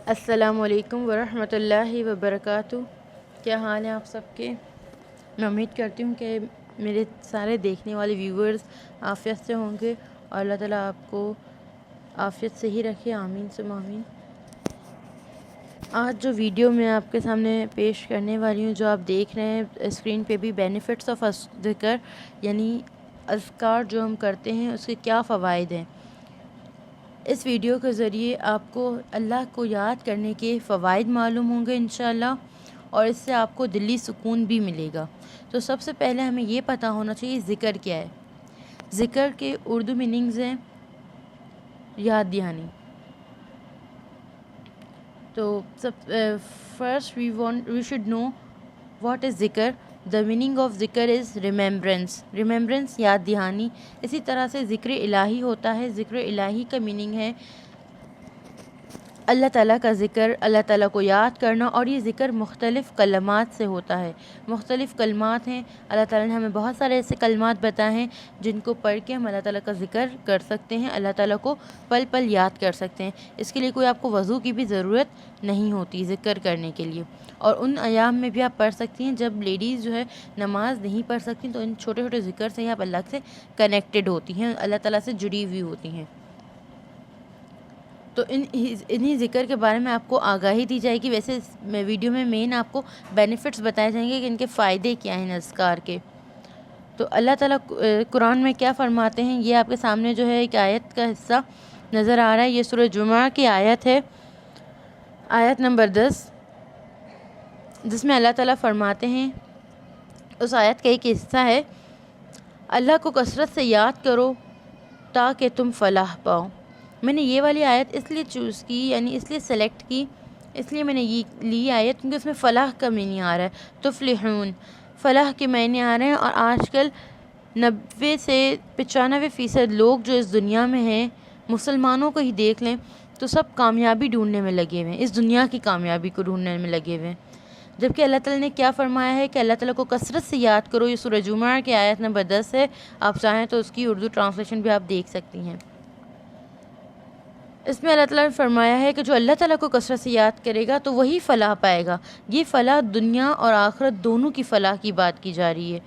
السلام علیکم ورحمۃ اللہ وبرکاتہ۔ کیا حال ہیں آپ سب کے؟ میں امید کرتی ہوں کہ میرے سارے دیکھنے والے ویورز عافیت سے ہوں گے اور اللہ تعالیٰ آپ کو عافیت سے ہی رکھے، آمین ثم آمین۔ آج جو ویڈیو میں آپ کے سامنے پیش کرنے والی ہوں، جو آپ دیکھ رہے ہیں اسکرین پہ بھی، بینیفٹس آف ذکر، یعنی اذکار جو ہم کرتے ہیں اس کے کیا فوائد ہیں۔ اس ویڈیو کے ذریعے آپ کو اللہ کو یاد کرنے کے فوائد معلوم ہوں گے انشاءاللہ، اور اس سے آپ کو دلی سکون بھی ملے گا۔ تو سب سے پہلے ہمیں یہ پتہ ہونا چاہیے ذکر کیا ہے۔ ذکر کے اردو میننگز ہیں یاد دہانی۔ تو first we should know what is ذکر۔ دا میننگ آف ذکر از ریممبرنس۔ ریممبرنس یاد دہانی۔ اسی طرح سے ذکر الہی ہوتا ہے۔ ذکر الہی کا میننگ ہے اللہ تعالیٰ کا ذکر، اللہ تعالیٰ کو یاد کرنا، اور یہ ذکر مختلف کلمات سے ہوتا ہے۔ مختلف کلمات ہیں، اللہ تعالیٰ نے ہمیں بہت سارے ایسے کلمات بتائے ہیں جن کو پڑھ کے ہم اللہ تعالیٰ کا ذکر کر سکتے ہیں، اللہ تعالیٰ کو پل پل یاد کر سکتے ہیں۔ اس کے لیے کوئی آپ کو وضو کی بھی ضرورت نہیں ہوتی ذکر کرنے کے لیے، اور ان ایام میں بھی آپ پڑھ سکتی ہیں جب لیڈیز جو ہے نماز نہیں پڑھ سکتی، تو ان چھوٹے چھوٹے ذکر سے ہی آپ اللہ سے کنیکٹڈ ہوتی ہیں، اللہ تعالیٰ سے جڑی ہوئی ہوتی ہیں۔ تو انہی ذکر کے بارے میں آپ کو آگاہی دی جائے گی۔ ویسے ویڈیو میں مین آپ کو بینیفٹس بتائے جائیں گے کہ ان کے فائدے کیا ہیں اذکار کے۔ تو اللہ تعالیٰ قرآن میں کیا فرماتے ہیں، یہ آپ کے سامنے جو ہے ایک آیت کا حصہ نظر آ رہا ہے۔ یہ سورہ جمعہ کی آیت ہے، آیت نمبر 10، جس میں اللہ تعالیٰ فرماتے ہیں، اس آیت کا ایک حصہ ہے، اللہ کو کثرت سے یاد کرو تاکہ تم فلاح پاؤ۔ میں نے یہ والی آیت اس لیے چوز کی، یعنی اس لیے سلیکٹ کی، اس لیے میں نے یہ لی آیت کیونکہ اس میں فلاح کا معنی آ رہا ہے، تفلحون، فلاح کے معنی آ رہے ہیں۔ اور آج کل 90 سے 95% لوگ جو اس دنیا میں ہیں، مسلمانوں کو ہی دیکھ لیں تو سب کامیابی ڈھونڈنے میں لگے ہوئے ہیں، اس دنیا کی کامیابی کو ڈھونڈنے میں لگے ہوئے ہیں۔ جبکہ اللہ تعالیٰ نے کیا فرمایا ہے کہ اللہ تعالیٰ کو کثرت سے یاد کرو۔ یہ سورہ جمعہ کی آیت نمبر 10 ہے، آپ چاہیں تو اس کی اردو ٹرانسلیشن بھی آپ دیکھ سکتی ہیں۔ اس میں اللہ تعالیٰ نے فرمایا ہے کہ جو اللہ تعالیٰ کو کثرت سے یاد کرے گا تو وہی فلاح پائے گا۔ یہ فلاح دنیا اور آخرت دونوں کی فلاح کی بات کی جا رہی ہے،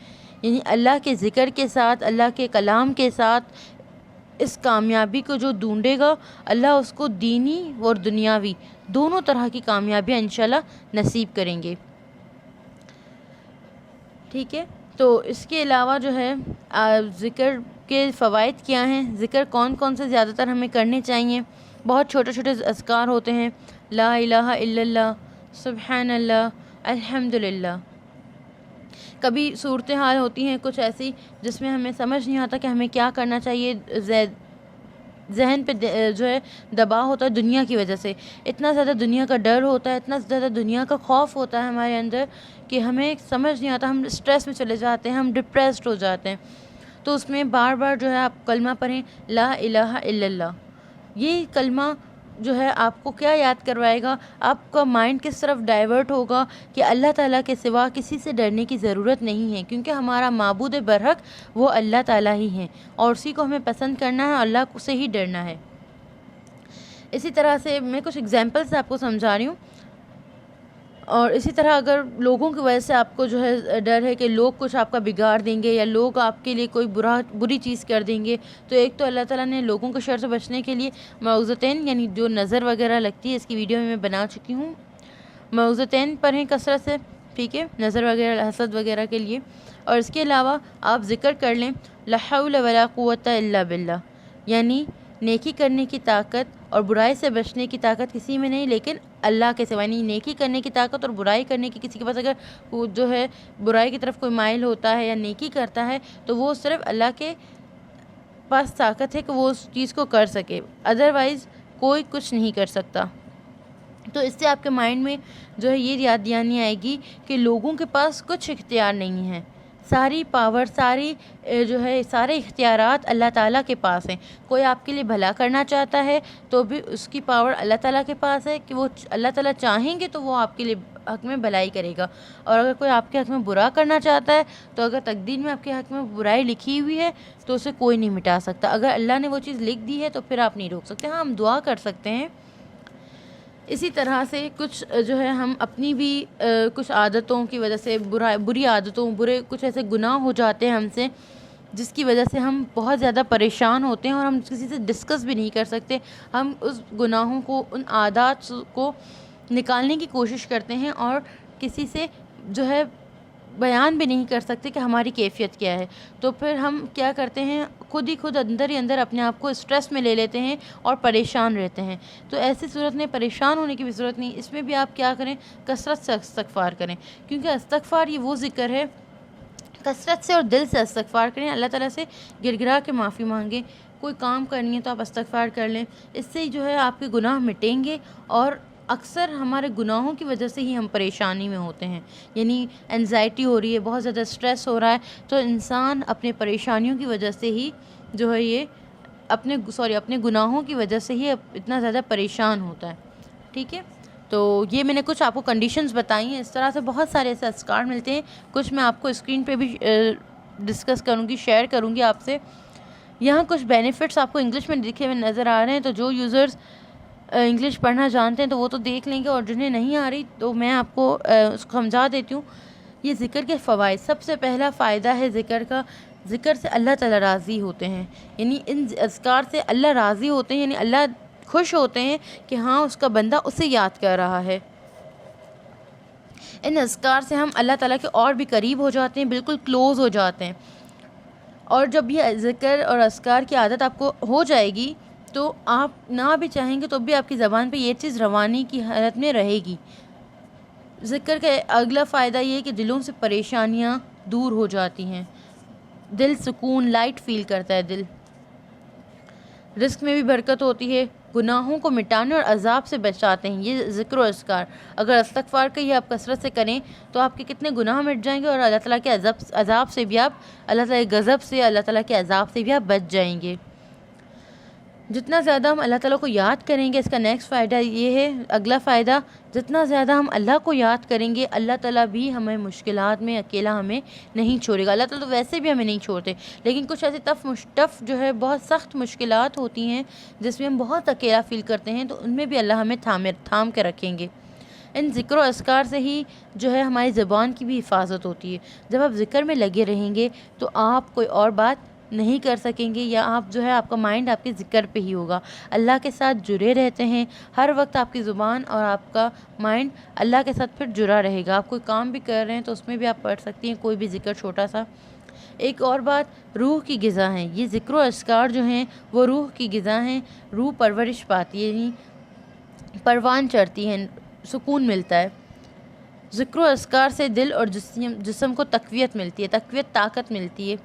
یعنی اللہ کے ذکر کے ساتھ، اللہ کے کلام کے ساتھ اس کامیابی کو جو ڈھونڈے گا، اللہ اس کو دینی اور دنیاوی دونوں طرح کی کامیابیاں انشاءاللہ نصیب کریں گے۔ ٹھیک ہے، تو اس کے علاوہ جو ہے ذکر کے فوائد کیا ہیں، ذکر کون کون سے زیادہ تر ہمیں کرنے چاہیے۔ بہت چھوٹے چھوٹے اذکار ہوتے ہیں، لا الہ الا اللہ، سبحان اللہ، الحمدللہ۔ کبھی صورتحال ہوتی ہیں کچھ ایسی جس میں ہمیں سمجھ نہیں آتا کہ ہمیں کیا کرنا چاہیے، ذہن پہ جو ہے دباؤ ہوتا ہے دنیا کی وجہ سے، اتنا زیادہ دنیا کا ڈر ہوتا ہے، اتنا زیادہ دنیا کا خوف ہوتا ہے ہمارے اندر کہ ہمیں سمجھ نہیں آتا، ہم اسٹریس میں چلے جاتے ہیں، ہم ڈپریسڈ ہو جاتے ہیں۔ تو اس میں بار بار جو ہے آپ کلمہ پڑھیں، لا الہ الا اللہ۔ یہ کلمہ جو ہے آپ کو کیا یاد کروائے گا، آپ کا مائنڈ کس طرف ڈائیورٹ ہوگا کہ اللہ تعالیٰ کے سوا کسی سے ڈرنے کی ضرورت نہیں ہے، کیونکہ ہمارا معبود برحق وہ اللہ تعالیٰ ہی ہیں، اور اسی کو ہمیں پسند کرنا ہے، اللہ سے ہی ڈرنا ہے۔ اسی طرح سے میں کچھ ایگزامپلس آپ کو سمجھا رہی ہوں، اور اسی طرح اگر لوگوں کی وجہ سے آپ کو جو ہے ڈر ہے کہ لوگ کچھ آپ کا بگاڑ دیں گے یا لوگ آپ کے لیے کوئی بری چیز کر دیں گے، تو ایک تو اللہ تعالیٰ نے لوگوں کے شر سے بچنے کے لیے معوذتین، یعنی جو نظر وغیرہ لگتی ہے، اس کی ویڈیو میں بنا چکی ہوں، معوذتین پڑھیں کثرت سے، ٹھیک ہے، نظر وغیرہ، حسد وغیرہ کے لیے۔ اور اس کے علاوہ آپ ذکر کر لیں لا حول ولا قوت الا باللہ، یعنی نیکی کرنے کی طاقت اور برائی سے بچنے کی طاقت کسی میں نہیں لیکن اللہ کے سوا، یعنی نیکی کرنے کی طاقت اور برائی کرنے کی کسی کے پاس اگر وہ جو ہے برائی کی طرف کوئی مائل ہوتا ہے یا نیکی کرتا ہے تو وہ صرف اللہ کے پاس طاقت ہے کہ وہ اس چیز کو کر سکے، ادروائز کوئی کچھ نہیں کر سکتا۔ تو اس سے آپ کے مائنڈ میں جو ہے یہ یاد دہانی آئے گی کہ لوگوں کے پاس کچھ اختیار نہیں ہے، ساری پاور، ساری جو ہے سارے اختیارات اللہ تعالیٰ کے پاس ہیں۔ کوئی آپ کے لیے بھلا کرنا چاہتا ہے تو بھی اس کی پاور اللہ تعالیٰ کے پاس ہے کہ وہ اللہ تعالیٰ چاہیں گے تو وہ آپ کے لیے حق میں بھلائی کرے گا، اور اگر کوئی آپ کے حق میں برا کرنا چاہتا ہے تو اگر تقدیر میں آپ کے حق میں برائی لکھی ہوئی ہے تو اسے کوئی نہیں مٹا سکتا۔ اگر اللہ نے وہ چیز لکھ دی ہے تو پھر آپ نہیں روک سکتے۔ ہاں، ہم دعا کر سکتے ہیں، اسی طرح سے کچھ جو ہے ہم اپنی بھی کچھ عادتوں کی وجہ سے بری عادتوں کچھ ایسے گناہ ہو جاتے ہیں ہم سے، جس کی وجہ سے ہم بہت زیادہ پریشان ہوتے ہیں اور ہم کسی سے ڈسکس بھی نہیں کر سکتے. ہم اس گناہوں کو، ان عادات کو نکالنے کی کوشش کرتے ہیں اور کسی سے جو ہے بیان بھی نہیں کر سکتے کہ ہماری کیفیت کیا ہے. تو پھر ہم کیا کرتے ہیں، خود اندر ہی اندر اپنے آپ کو اسٹریس میں لے لیتے ہیں اور پریشان رہتے ہیں. تو ایسی صورت میں پریشان ہونے کی بھی ضرورت نہیں. اس میں بھی آپ کیا کریں، کثرت سے استغفار کریں، کیونکہ استغفار یہ وہ ذکر ہے، کثرت سے اور دل سے استغفار کریں. اللہ تعالیٰ سے گر گرا کے معافی مانگیں. کوئی کام کرنی ہے تو آپ استغفار کر لیں. اس سے جو ہے آپ کے گناہ مٹیں گے. اور اکثر ہمارے گناہوں کی وجہ سے ہی ہم پریشانی میں ہوتے ہیں. یعنی انزائٹی ہو رہی ہے، بہت زیادہ اسٹریس ہو رہا ہے، تو انسان اپنے پریشانیوں کی وجہ سے ہی جو ہے یہ اپنے گناہوں کی وجہ سے ہی اتنا زیادہ پریشان ہوتا ہے. ٹھیک ہے، تو یہ میں نے کچھ آپ کو کنڈیشنز بتائی ہیں. اس طرح سے بہت سارے ایسے اذکار ملتے ہیں. کچھ میں آپ کو اسکرین پہ بھی ڈسکس کروں گی، شیئر کروں گی آپ سے. یہاں کچھ بینیفٹس آپ کو انگلش میں لکھے ہوئے نظر آ رہے ہیں، تو جو یوزرز انگلش پڑھنا جانتے ہیں تو وہ تو دیکھ لیں گے، اور جنہیں نہیں آ رہی تو میں آپ کو اس کو سمجھا دیتی ہوں. یہ ذکر کے فوائد. سب سے پہلا فائدہ ہے ذکر کا، ذکر سے اللہ تعالیٰ راضی ہوتے ہیں. یعنی ان اذکار سے اللہ راضی ہوتے ہیں، یعنی اللہ خوش ہوتے ہیں کہ ہاں اس کا بندہ اسے یاد کر رہا ہے. ان اذکار سے ہم اللہ تعالیٰ کے اور بھی قریب ہو جاتے ہیں، بالکل کلوز ہو جاتے ہیں. اور جب یہ ذکر اور اذکار کی عادت آپ کو ہو جائے گی تو آپ نہ بھی چاہیں گے تو بھی آپ کی زبان پہ یہ چیز روانی کی حالت میں رہے گی. ذکر کا اگلا فائدہ یہ ہے کہ دلوں سے پریشانیاں دور ہو جاتی ہیں. دل سکون، لائٹ فیل کرتا ہے دل. رزق میں بھی برکت ہوتی ہے. گناہوں کو مٹانے اور عذاب سے بچاتے ہیں یہ ذکر و اذکار. اگر استغفار کا یہ آپ کثرت سے کریں تو آپ کے کتنے گناہ مٹ جائیں گے، اور اللہ تعالیٰ کے عذاب سے بھی اللہ تعالیٰ کے غضب سے، اللہ تعالیٰ کے عذاب سے بھی آپ بچ جائیں گے. جتنا زیادہ ہم اللہ تعالیٰ کو یاد کریں گے، اس کا نیکسٹ فائدہ یہ ہے، اگلا فائدہ، جتنا زیادہ ہم اللہ کو یاد کریں گے، اللہ تعالیٰ بھی ہمیں مشکلات میں اکیلا ہمیں نہیں چھوڑے گا. اللہ تعالیٰ تو ویسے بھی ہمیں نہیں چھوڑتے، لیکن کچھ ایسے ٹف جو ہے بہت سخت مشکلات ہوتی ہیں جس میں ہم بہت اکیلا فیل کرتے ہیں، تو ان میں بھی اللہ ہمیں تھام کے رکھیں گے. ان ذکر و اذکار سے ہی جو ہے ہماری زبان کی بھی حفاظت ہوتی ہے. جب آپ ذکر میں لگے رہیں گے تو آپ کوئی اور بات نہیں کر سکیں گے، یا آپ جو ہے آپ کا مائنڈ آپ کے ذکر پہ ہی ہوگا. اللہ کے ساتھ جڑے رہتے ہیں ہر وقت، آپ کی زبان اور آپ کا مائنڈ اللہ کے ساتھ پھر جڑا رہے گا. آپ کوئی کام بھی کر رہے ہیں تو اس میں بھی آپ پڑھ سکتی ہیں کوئی بھی ذکر چھوٹا سا. ایک اور بات، روح کی غذا ہیں یہ ذکر و اذکار جو ہیں، وہ روح کی غذا ہیں. روح پرورش پاتی ہے، یعنی پروان چڑھتی ہیں، سکون ملتا ہے. ذکر و اذکار سے دل اور جسم کو تقویت ملتی ہے، طاقت ملتی ہے،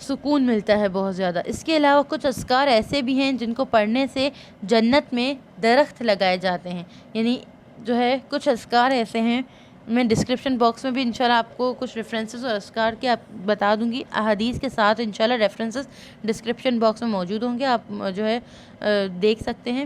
سکون ملتا ہے بہت زیادہ. اس کے علاوہ کچھ اذکار ایسے بھی ہیں جن کو پڑھنے سے جنت میں درخت لگائے جاتے ہیں. یعنی جو ہے کچھ اذکار ایسے ہیں، میں ڈسکرپشن باکس میں بھی انشاءاللہ آپ کو کچھ ریفرنسز اور اذکار کے آپ بتا دوں گی، احادیث کے ساتھ انشاءاللہ ریفرنسز ڈسکرپشن باکس میں موجود ہوں گے، آپ جو ہے دیکھ سکتے ہیں.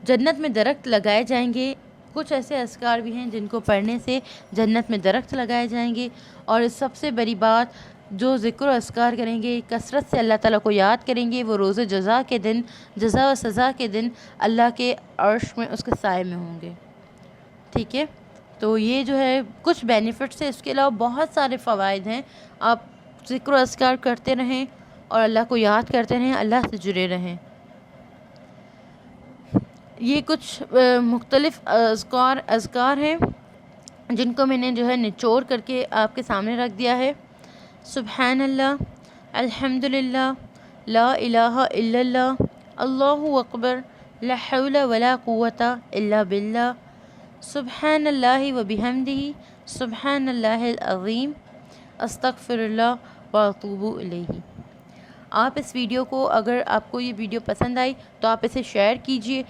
جنت میں درخت لگائے جائیں گے. کچھ ایسے اذکار بھی ہیں جن کو پڑھنے سے جنت میں درخت لگائے جائیں گے. اور سب سے بڑی بات، جو ذکر و اذکار کریں گے، کثرت سے اللہ تعالیٰ کو یاد کریں گے، وہ روز جزا کے دن، جزا و سزا کے دن اللہ کے عرش میں، اس کے سائے میں ہوں گے. ٹھیک ہے، تو یہ جو ہے کچھ بینیفٹس ہیں. اس کے علاوہ بہت سارے فوائد ہیں. آپ ذکر و اذکار کرتے رہیں اور اللہ کو یاد کرتے رہیں، اللہ سے جڑے رہیں. یہ کچھ مختلف اذکار ہیں جن کو میں نے جو ہے نچوڑ کر کے آپ کے سامنے رکھ دیا ہے. سبحان اللہ، الحمدللہ، لا الہ الا اللہ، اللہ اکبر، لا حول ولا قوت الا باللہ، سبحان اللہ و بحمدہ، سبحان اللہ العظیم، استغفر اللہ و اتوب الیہ. آپ اس ویڈیو کو، اگر آپ کو یہ ویڈیو پسند آئی تو آپ اسے شیئر کیجئے.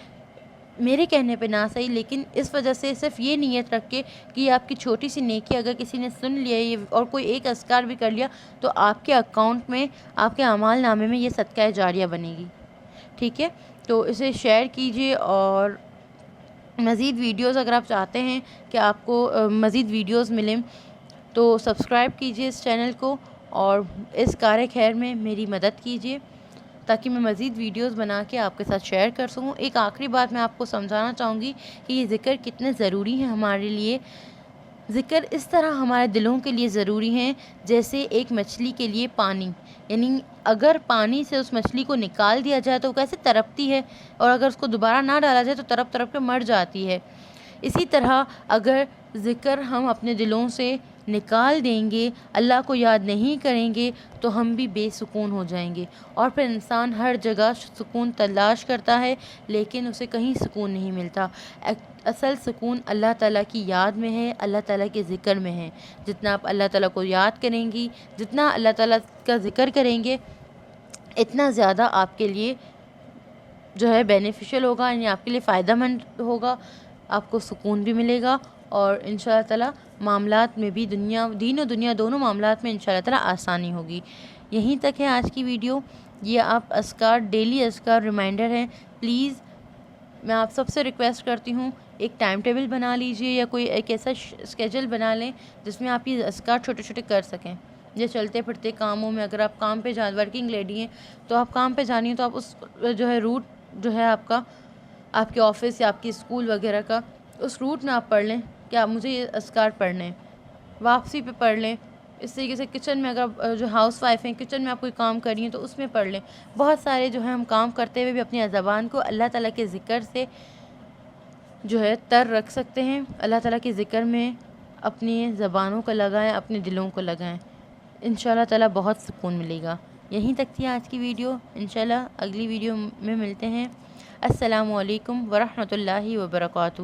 میرے کہنے پہ نہ صحیح، لیکن اس وجہ سے صرف یہ نیت رکھ کے کہ یہ آپ کی چھوٹی سی نیکی، اگر کسی نے سن لیا یہ اور کوئی ایک اذکار بھی کر لیا تو آپ کے اکاؤنٹ میں، آپ کے اعمال نامے میں یہ صدقہ جاریہ بنے گی. ٹھیک ہے، تو اسے شیئر کیجئے. اور مزید ویڈیوز اگر آپ چاہتے ہیں کہ آپ کو مزید ویڈیوز ملیں تو سبسکرائب کیجئے اس چینل کو، اور اس کار خیر میں میری مدد کیجئے. تاکہ میں مزید ویڈیوز بنا کے آپ کے ساتھ شیئر کر سکوں۔ ایک آخری بات میں آپ کو سمجھانا چاہوں گی کہ یہ ذکر کتنے ضروری ہیں ہمارے لیے۔ ذکر اس طرح ہمارے دلوں کے لیے ضروری ہیں جیسے ایک مچھلی کے لیے پانی، یعنی اگر پانی سے اس مچھلی کو نکال دیا جائے تو وہ کیسے تڑپتی ہے، اور اگر اس کو دوبارہ نہ ڈالا جائے تو تڑپ تڑپ کے مر جاتی ہے۔ اسی طرح اگر ذکر ہم اپنے دلوں سے نکال دیں گے، اللہ کو یاد نہیں کریں گے، تو ہم بھی بے سکون ہو جائیں گے، اور پھر انسان ہر جگہ سکون تلاش کرتا ہے لیکن اسے کہیں سکون نہیں ملتا۔ اصل سکون اللہ تعالیٰ کی یاد میں ہے، اللہ تعالیٰ کے ذکر میں ہے۔ جتنا آپ اللہ تعالیٰ کو یاد کریں گی، جتنا اللہ تعالیٰ کا ذکر کریں گے، اتنا زیادہ آپ کے لیے جو ہے بینیفیشل ہوگا، یعنی آپ کے لیے فائدہ مند ہوگا، آپ کو سکون بھی ملے گا، اور انشاءاللہ تعالیٰ معاملات میں بھی دین و دنیا دونوں معاملات میں انشاءاللہ تعالیٰ آسانی ہوگی۔ یہیں تک ہے آج کی ویڈیو۔ یہ آپ اذکار، ڈیلی اذکار ریمائنڈر ہیں، پلیز میں آپ سب سے ریکویسٹ کرتی ہوں ایک ٹائم ٹیبل بنا لیجئے، یا کوئی ایک ایسا اسکیجول بنا لیں جس میں آپ یہ اذکار چھوٹے چھوٹے کر سکیں۔ یہ چلتے پھرتے کاموں میں، اگر آپ کام پہ ورکنگ لیڈی ہیں تو آپ کام پہ جانی ہیں تو آپ اس جو ہے روٹ جو ہے آپ کا، آپ کے آفس یا آپ کی اسکول وغیرہ کا، اس روٹ میں آپ پڑھ لیں کہ آپ مجھے یہ اذکار پڑھنے ہیں، واپسی پہ پڑھ لیں۔ اس طریقے سے کچن میں، اگر آپ جو ہاؤس وائف ہیں، کچن میں آپ کوئی کام کر رہی ہیں تو اس میں پڑھ لیں۔ بہت سارے جو ہے ہم کام کرتے ہوئے بھی اپنی زبان کو اللہ تعالیٰ کے ذکر سے جو ہے تر رکھ سکتے ہیں۔ اللہ تعالیٰ کے ذکر میں اپنی زبانوں کو لگائیں، اپنے دلوں کو لگائیں، انشاءاللہ تعالیٰ بہت سکون ملے گا۔ یہیں تک تھی آج کی ویڈیو، انشاءاللہ اگلی ویڈیو میں ملتے ہیں۔ السلام علیکم ورحمۃ اللہ وبرکاتہ۔